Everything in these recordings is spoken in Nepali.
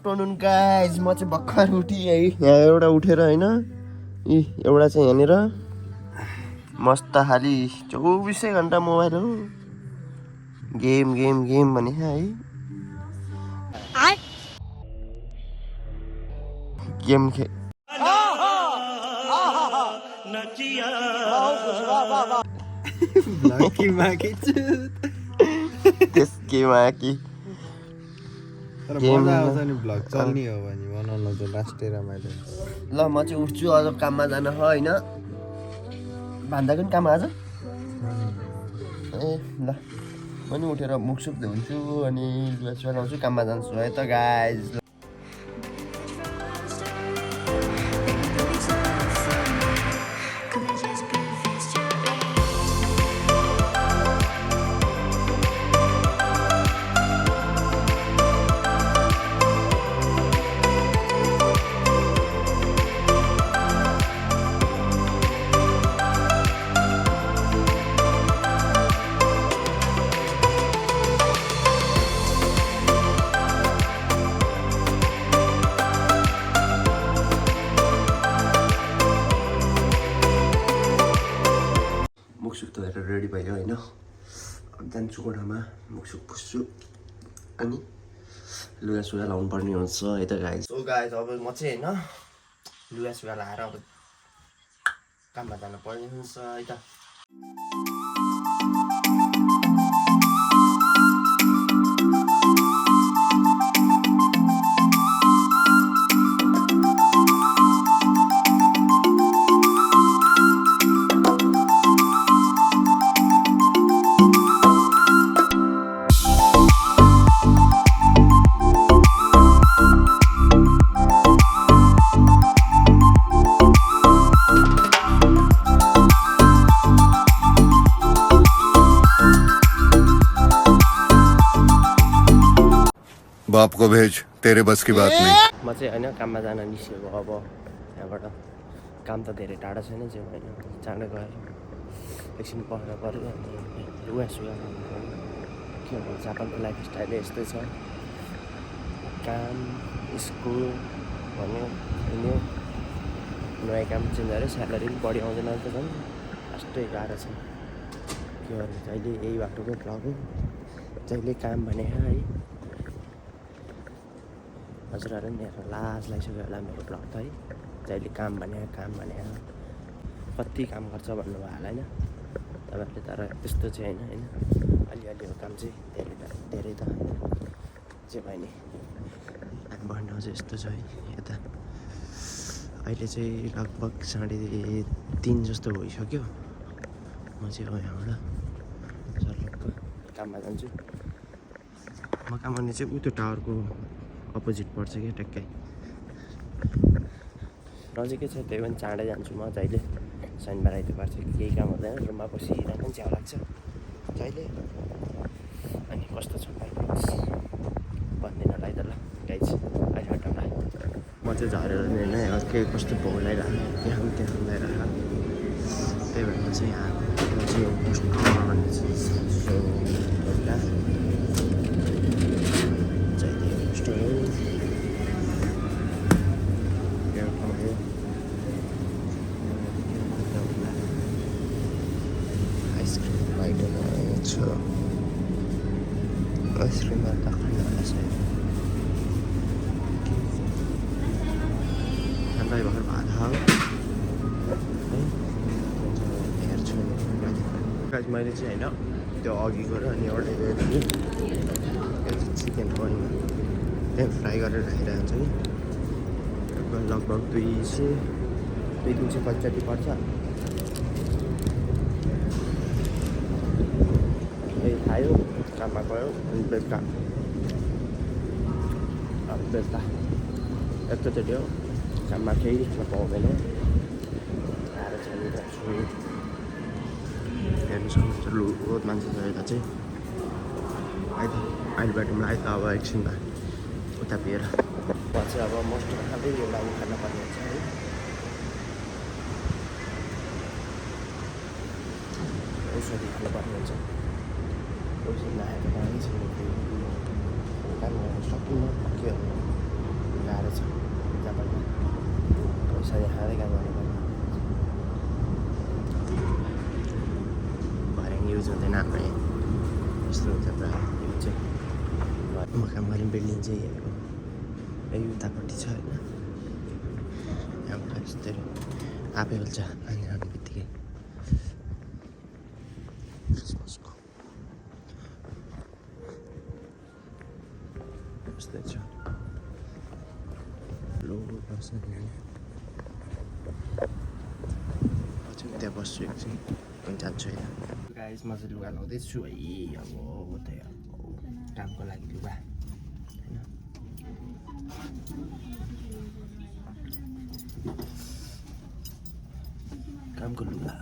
आफ्टरनुन गाइज म चाहिँ भर्खर उठेँ है यहाँ एउटा उठेर होइन एउटा चाहिँ यहाँनिर मस्त खाली 24 घन्टा मोबाइल हो गेम गेम गेम भने है गेम खे त्यसकेमा कि गेम आउँछ नि भ्लग चल्ने हो भने बनाउन चाहिँ लास्टै रमाइलो ल म चाहिँ उठ्छु अझ काममा जान होइन भान्दाको नि काम आज ए ल म नि उठेर मुखसुख धुन्छु अनि लुगा सुगा लाउँछु काममा जान्छु है त गाइज मुखसुख धोएर रेडी भयो होइन अब जान्छु गोडामा मुखसुख पुस्छु अनि लुगा सुगा लाउनु पर्ने हुन्छ है त गाइज सो गाइज अब म चाहिँ होइन लुगा सुगा लाएर अब काममा जानु पर्ने हुन्छ है त बाप को भेज तेरे बस की बात नहीं म चाहिँ होइन काममा जान निस्केको अब यहाँबाट काम त धेरै टाढा छैन चाहिँ होइन चाँडै गएर एकछिन पढ्न पऱ्यो अनि लुगा सुगा लाउनु पऱ्यो के भन्छ जापानको लाइफ स्टाइल यस्तै छ काम स्कुल भन्यो हिँड्यो नयाँ काम चेन्ज गरेर स्यालेरी पनि बढी आउँदैन त झन् लास्टै गाह्रो छ के गर्नु जहिले यही बाटोको भ्लग हो जहिले काम भने है हजुरहरू नि हेरेर लाज लागिसक्यो होला मेरो भ्लग त है जहिले काम भने कति काम गर्छ भन्नुभयो होला होइन तपाईँहरूले तर त्यस्तो चाहिँ होइन अलिअलि काम चाहिँ धेरै त जे भयो नि हामी भन्नु चाहिँ यस्तो छ है यता अहिले चाहिँ लगभग 3:30 जस्तो भइसक्यो म चाहिँ यहाँबाट सर्लक्क काममा जान्छु म काम गर्ने चाहिँ त्यो टावरको अपोजिट पर्छ क्या ट्याक्कै नजिकै छ त्यही पनि चाँडै जान्छु म जहिले शनिबार आइतबार चाहिँ केही काम हुँदैन रुममा बसिरहेको पनि च्याउ लाग्छ जहिले अनि कस्तो छ भन्दैन होला है त ल गाइज अहिले हटाउँला म चाहिँ झरेर होइन के कस्तो भोक लगाइरहेको त्यहाँ लगाइरहेको त्यही भएर म चाहिँ यहाँ आइसक्रिमहरू त खानु होला सायद हामीलाई भर्खर भात हेर्छु मैले चाहिँ होइन त्यो अघिको र अनि एउटा चिकन करीमा त्यहाँ फ्राई गरेर राखिरहेको हुन्छ नि लगभग 200-350 पर्छ खायो काममा गयो अनि बेलुका अब बेलुका एकैचोटि हो काममा केही देख्न पाउँदैन आएर चलिरहेको छु हेर्नु सक्नुहुन्छ रोड मान्छे छ यता चाहिँ अहिले बाटोमा आयो त अब एकछिनमा उता पिएर म चाहिँ अब मोस्ट खाँदै यो लागि खानु पर्ने हुन्छ है औषधी खानुपर्ने हुन्छ औषधी नखाएको पानी छैन काम गर्न सक्दिनँ के गर्नु गाह्रो छ जापानमा पैसा देखाएर काम गर्नुपर्ने भरे युज हुँदैन हाम्रो यस्तो हुन्छ पुरा युज चाहिँ म काम गर्ने बिल्डिङ चाहिँ हेरेको यो उतापट्टि छ होइन यहाँबाट यस्तै आफै हुन्छ पानी आउने बित्तिकै क्रिसमसको यस्तै छ लो बस्छ त्यहाँ बस्छु एकछिन अनि जान्छु होइन गाइस म चाहिँ लुगा लाउँदैछु है अब त्यही कामको लागि लुगा होइन कामको लुगा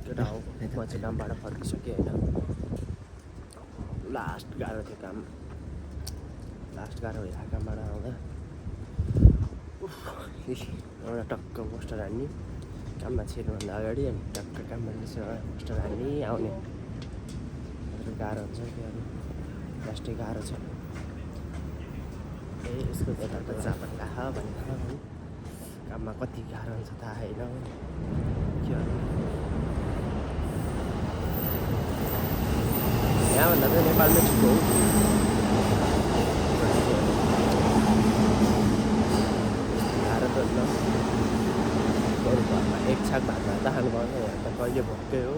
केटा हो म चाहिँ कामबाट फर्किसकेँ होइन लास्ट गाह्रो थियो काम लास्ट गाह्रो भइरहेको कामबाट आउँदा एउटा टक्क पोस्टर हान्ने काममा छिर्नुभन्दा अगाडि अनि टक्क काममा पोस्टर हान्ने आउने गाह्रो हुन्छ त्यो लास्टै गाह्रो छ ए यसको यता त जापान गएको भनेर काममा कति गाह्रो हुन्छ थाहा होइन के यहाँभन्दा चाहिँ नेपालमै ठिक हो गाह्रो त अरू घरमा एक छाक भातमा त खानु पर्छ यहाँ त कहिले भक्कै हो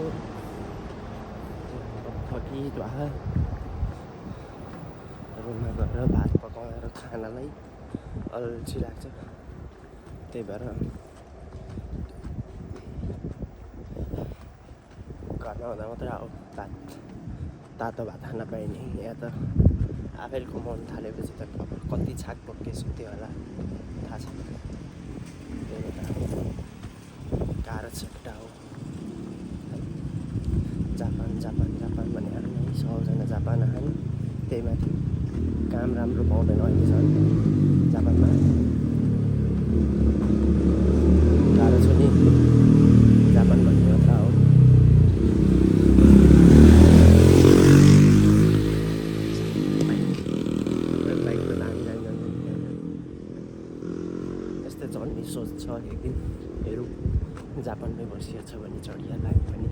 थकित भए रुममा गएर भात पकाएर खानालाई अल्छी लाग्छ त्यही भएर घरमा हुँदा मात्रै अब भात तातो भात खान पाइने यहाँ त आफैले कमाउनु थालेपछि त कति छाक पक्केछु त्यो होला थाहा छ त्यही भएर गाह्रो छ केटा हो जापान जापान जापान भनेर नै सबजना जापान आएन त्यही माथि काम राम्रो पाउँदैन अहिलेसम्म जापानमा गाह्रो छ नि जापान भन्ने मात्र हो चढ्ने सोच छ एक दिन हेरौँ जापानमै बसिएको छ भने चढिहाल्ला पनि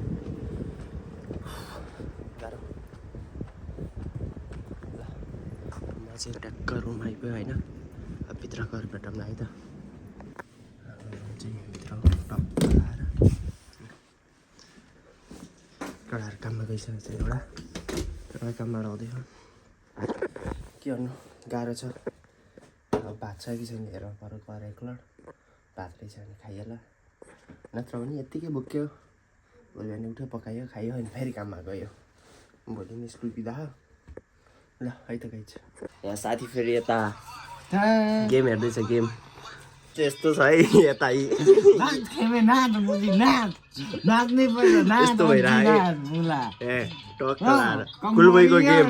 गाह्रो ल म चाहिँ ट्याक्क रुम आइपुग्यो होइन अब भित्र गएर भेटौँ न है त चाहिँ भित्र टक्क आएर केटाहरू काममा गइसकेको छ एउटा काममा रहँदै के गर्नु गाह्रो छ भात छ कि छैन हेर पर गएर एकलट भात रहेछ भने खाइहाल्ला नत्र भने यत्तिकै बोक्यो भोलि बिहान उठ्यो पकायो खायो अनि फेरि काममा गयो भोलि नि स्कुल बिदा ल है त गाइज यहाँ साथी फेरि यता गेम हेर्दैछ गेम त्यस्तो छ है यता यस्तो भइरहेको ए टक्क कुलबैको गेम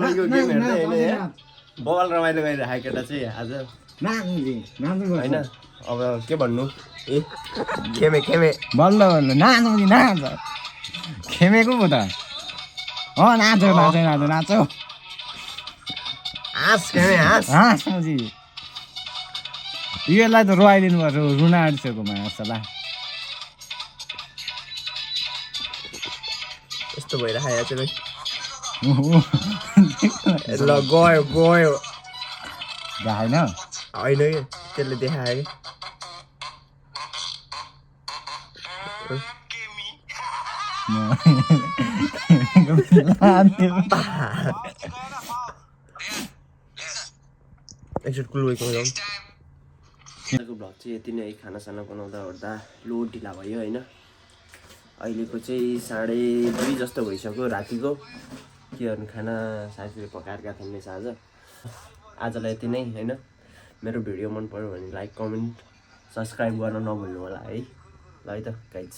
हेर्दै होइन बल रमाइलो गरिरहेको केटा चाहिँ आज होइन अब के भन्नु ए खेमे बल्ल नाच खेमेको पो त नाचो हाँस खेमे हाँस यसलाई त रुवाइदिनु पर्छ रुना आँटिसकेको जस्तो यस्तो भइरहेको चाहिँ ल गयो होइन होइन त्यसले देखायो एकचोटि कुलवेको आजको भ्लग चाहिँ यति नै खानासाना बनाउँदा ओर्दा लोड ढिला भयो होइन अहिलेको चाहिँ 2:30 जस्तो भइसक्यो रातिको के गर्नु खाना साथीले पकाएका थिएन आज आजलाई यति नै होइन मेरो भिडियो मन पर्यो भने लाइक कमेन्ट सब्सक्राइब गर्न नभुल्नु होला है ल है त गाइज